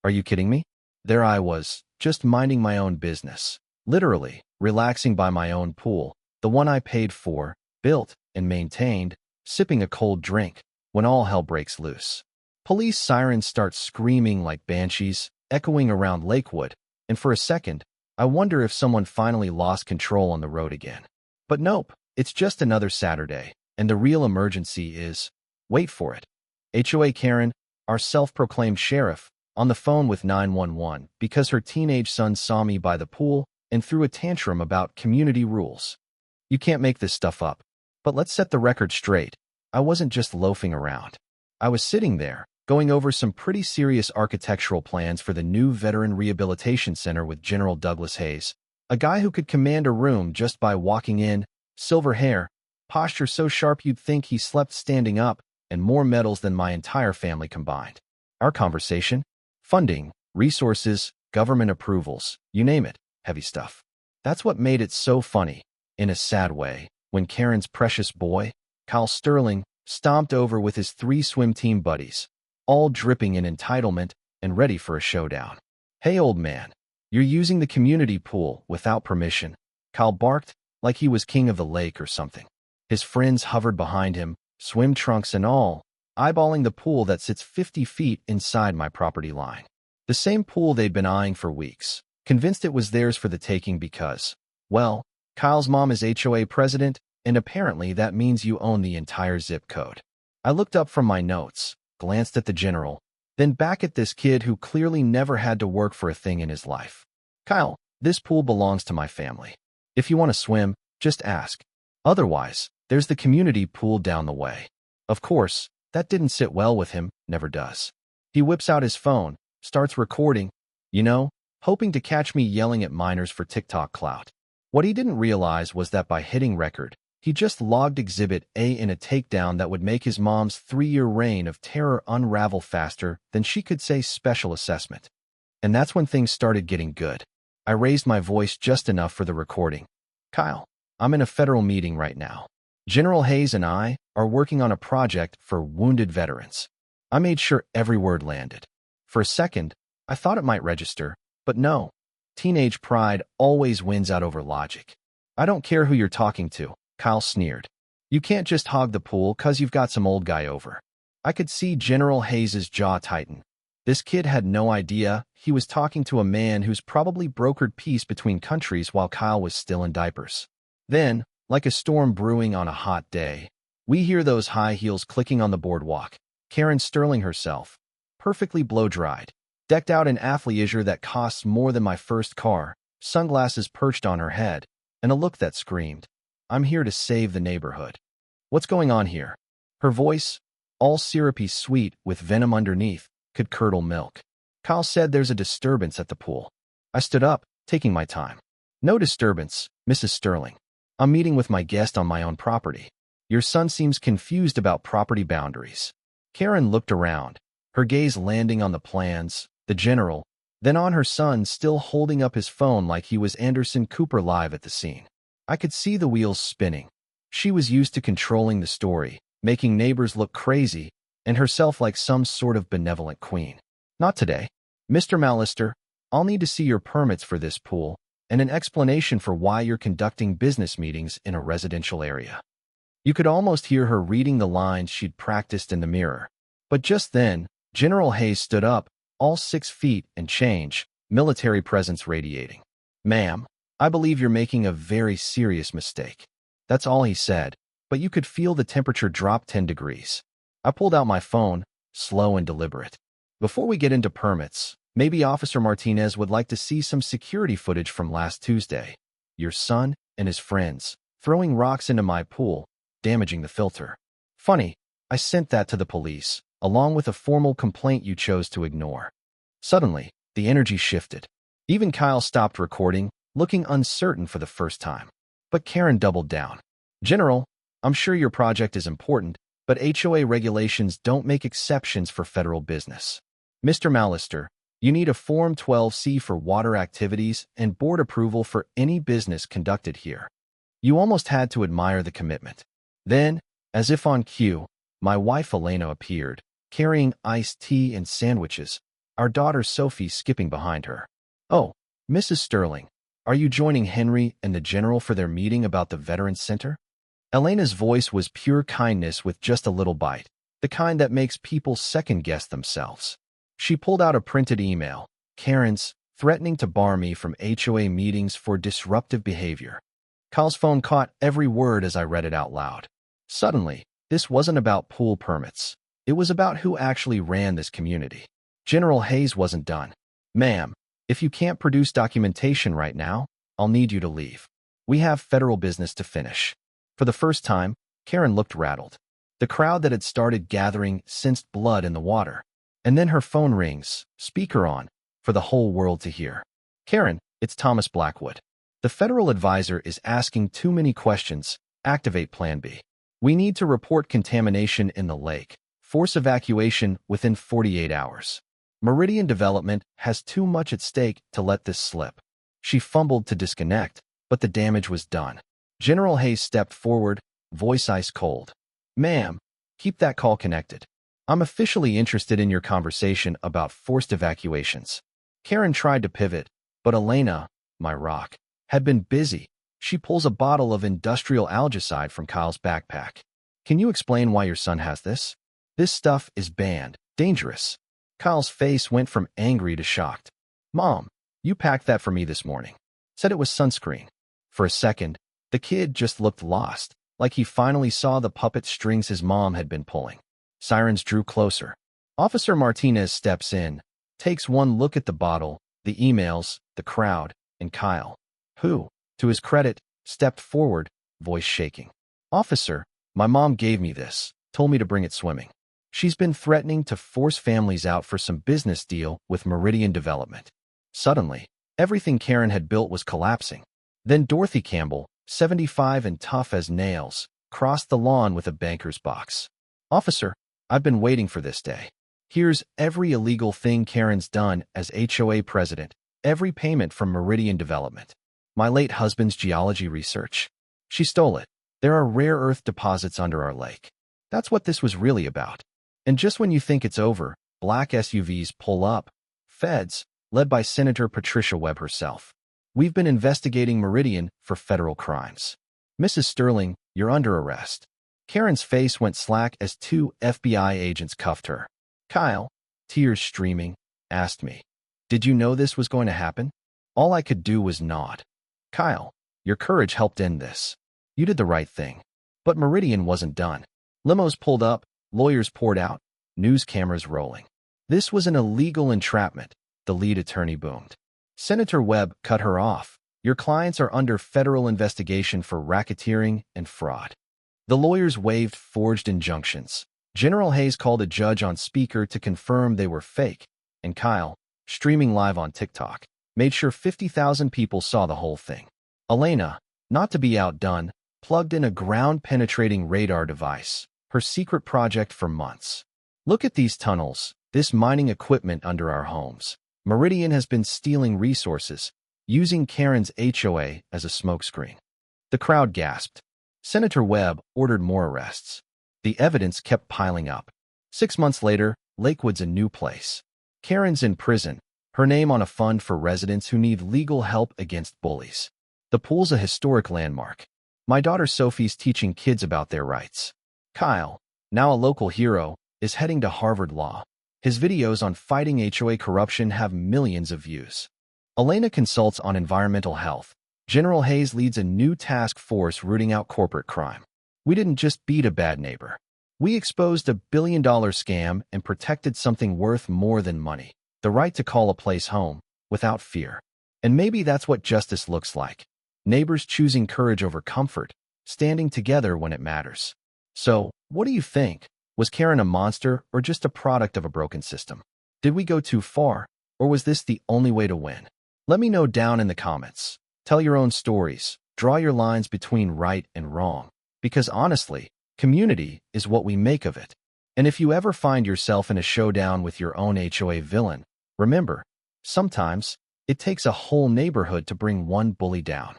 Are you kidding me? There I was, just minding my own business. Literally, relaxing by my own pool, the one I paid for, built, and maintained, sipping a cold drink, when all hell breaks loose. Police sirens start screaming like banshees, echoing around Lakewood, and for a second, I wonder if someone finally lost control on the road again. But nope, it's just another Saturday, and the real emergency is, wait for it, HOA Karen, our self-proclaimed sheriff, on the phone with 911 because her teenage son saw me by the pool and threw a tantrum about community rules. You can't make this stuff up. But let's set the record straight. I wasn't just loafing around. I was sitting there, going over some pretty serious architectural plans for the new Veteran Rehabilitation Center with General Douglas Hayes, a guy who could command a room just by walking in, silver hair, posture so sharp you'd think he slept standing up, and more medals than my entire family combined. Our conversation? Funding, resources, government approvals, you name it, heavy stuff. That's what made it so funny, in a sad way, when Karen's precious boy, Kyle Sterling, stomped over with his 3 swim team buddies, all dripping in entitlement and ready for a showdown. Hey, old man, you're using the community pool without permission, Kyle barked, like he was king of the lake or something. His friends hovered behind him, swim trunks and all, eyeballing the pool that sits 50 feet inside my property line. The same pool they'd been eyeing for weeks, convinced it was theirs for the taking because, well, Kyle's mom is HOA president, and apparently that means you own the entire zip code. I looked up from my notes, glanced at the general, then back at this kid who clearly never had to work for a thing in his life. Kyle, this pool belongs to my family. If you want to swim, just ask. Otherwise, there's the community pool down the way. Of course, that didn't sit well with him, never does. He whips out his phone, starts recording, hoping to catch me yelling at minors for TikTok clout. What he didn't realize was that by hitting record, he just logged Exhibit A in a takedown that would make his mom's 3-year reign of terror unravel faster than she could say special assessment. And that's when things started getting good. I raised my voice just enough for the recording. Kyle, I'm in a federal meeting right now. General Hayes and I are working on a project for wounded veterans. I made sure every word landed. For a second, I thought it might register, but no. Teenage pride always wins out over logic. I don't care who you're talking to, Kyle sneered. You can't just hog the pool 'cause you've got some old guy over. I could see General Hayes's jaw tighten. This kid had no idea he was talking to a man who's probably brokered peace between countries while Kyle was still in diapers. Then, like a storm brewing on a hot day, we hear those high heels clicking on the boardwalk. Karen Sterling herself, perfectly blow-dried, decked out in athleisure that costs more than my first car, sunglasses perched on her head, and a look that screamed, I'm here to save the neighborhood. What's going on here? Her voice, all syrupy sweet with venom underneath, could curdle milk. Kyle said there's a disturbance at the pool. I stood up, taking my time. No disturbance, Mrs. Sterling. I'm meeting with my guest on my own property. Your son seems confused about property boundaries. Karen looked around, her gaze landing on the plans, the general, then on her son still holding up his phone like he was Anderson Cooper live at the scene. I could see the wheels spinning. She was used to controlling the story, making neighbors look crazy, and herself like some sort of benevolent queen. Not today. Mr. Mallister, I'll need to see your permits for this pool, and an explanation for why you're conducting business meetings in a residential area. You could almost hear her reading the lines she'd practiced in the mirror. But just then, General Hayes stood up, all 6 feet and change, military presence radiating. Ma'am, I believe you're making a very serious mistake. That's all he said, but you could feel the temperature drop 10 degrees. I pulled out my phone, slow and deliberate. Before we get into permits, maybe Officer Martinez would like to see some security footage from last Tuesday. Your son and his friends throwing rocks into my pool, damaging the filter. Funny, I sent that to the police, along with a formal complaint you chose to ignore. Suddenly, the energy shifted. Even Kyle stopped recording, looking uncertain for the first time. But Karen doubled down. General, I'm sure your project is important, but HOA regulations don't make exceptions for federal business. Mr. Mallister, you need a Form 12C for water activities and board approval for any business conducted here. You almost had to admire the commitment. Then, as if on cue, my wife Elena appeared, carrying iced tea and sandwiches. our daughter Sophie skipping behind her. "Oh, Mrs. Sterling, are you joining Henry and the General for their meeting about the Veterans Center?" Elena's voice was pure kindness with just a little bite, the kind that makes people second-guess themselves. She pulled out a printed email, Karen's, threatening to bar me from HOA meetings for disruptive behavior. Kyle's phone caught every word as I read it out loud. Suddenly, this wasn't about pool permits. It was about who actually ran this community. General Hayes wasn't done. "Ma'am, if you can't produce documentation right now, I'll need you to leave. We have federal business to finish." For the first time, Karen looked rattled. The crowd that had started gathering sensed blood in the water. And then her phone rings, speaker on, for the whole world to hear. "Karen, it's Thomas Blackwood. The federal advisor is asking too many questions. Activate Plan B. We need to report contamination in the lake. Force evacuation within 48 hours. Meridian Development has too much at stake to let this slip." She fumbled to disconnect, but the damage was done. General Hayes stepped forward, voice ice cold. "Ma'am, keep that call connected. I'm officially interested in your conversation about forced evacuations." Karen tried to pivot, but Elena, my rock, had been busy. She pulls a bottle of industrial algicide from Kyle's backpack. "Can you explain why your son has this? This stuff is banned, dangerous." Kyle's face went from angry to shocked. "Mom, you packed that for me this morning. Said it was sunscreen." For a second, the kid just looked lost, like he finally saw the puppet strings his mom had been pulling. Sirens drew closer. Officer Martinez steps in, takes one look at the bottle, the emails, the crowd, and Kyle, who, to his credit, stepped forward, voice shaking. "Officer, my mom gave me this, told me to bring it swimming. She's been threatening to force families out for some business deal with Meridian Development." Suddenly, everything Karen had built was collapsing. Then Dorothy Campbell, 75 and tough as nails, crossed the lawn with a banker's box. "Officer, I've been waiting for this day. Here's every illegal thing Karen's done as HOA president, every payment from Meridian Development. My late husband's geology research. She stole it. There are rare earth deposits under our lake. That's what this was really about." And just when you think it's over, black SUVs pull up. Feds, led by Senator Patricia Webb herself. "We've been investigating Meridian for federal crimes. Mrs. Sterling, you're under arrest." Karen's face went slack as 2 FBI agents cuffed her. Kyle, tears streaming, asked me, "Did you know this was going to happen?" All I could do was nod. "Kyle, your courage helped end this. You did the right thing." But Meridian wasn't done. Limos pulled up, lawyers poured out, news cameras rolling. This was an illegal entrapment, the lead attorney boomed. Senator Webb cut her off. "Your clients are under federal investigation for racketeering and fraud." The lawyers waved forged injunctions. General Hayes called a judge on speaker to confirm they were fake, and Kyle, streaming live on TikTok, made sure 50,000 people saw the whole thing. Elena, not to be outdone, plugged in a ground-penetrating radar device, her secret project for months. "Look at these tunnels, this mining equipment under our homes. Meridian has been stealing resources, using Karen's HOA as a smokescreen." The crowd gasped. Senator Webb ordered more arrests. The evidence kept piling up. 6 months later, Lakewood's a new place. Karen's in prison, her name on a fund for residents who need legal help against bullies. The pool's a historic landmark. My daughter Sophie's teaching kids about their rights. Kyle, now a local hero, is heading to Harvard Law. His videos on fighting HOA corruption have millions of views. Elena consults on environmental health. General Hayes leads a new task force rooting out corporate crime. We didn't just beat a bad neighbor. We exposed a billion-dollar scam and protected something worth more than money, the right to call a place home, without fear. And maybe that's what justice looks like. Neighbors choosing courage over comfort, standing together when it matters. So, what do you think? Was Karen a monster or just a product of a broken system? Did we go too far, or was this the only way to win? Let me know down in the comments. Tell your own stories. Draw your lines between right and wrong. Because honestly, community is what we make of it. And if you ever find yourself in a showdown with your own HOA villain, remember, sometimes it takes a whole neighborhood to bring one bully down.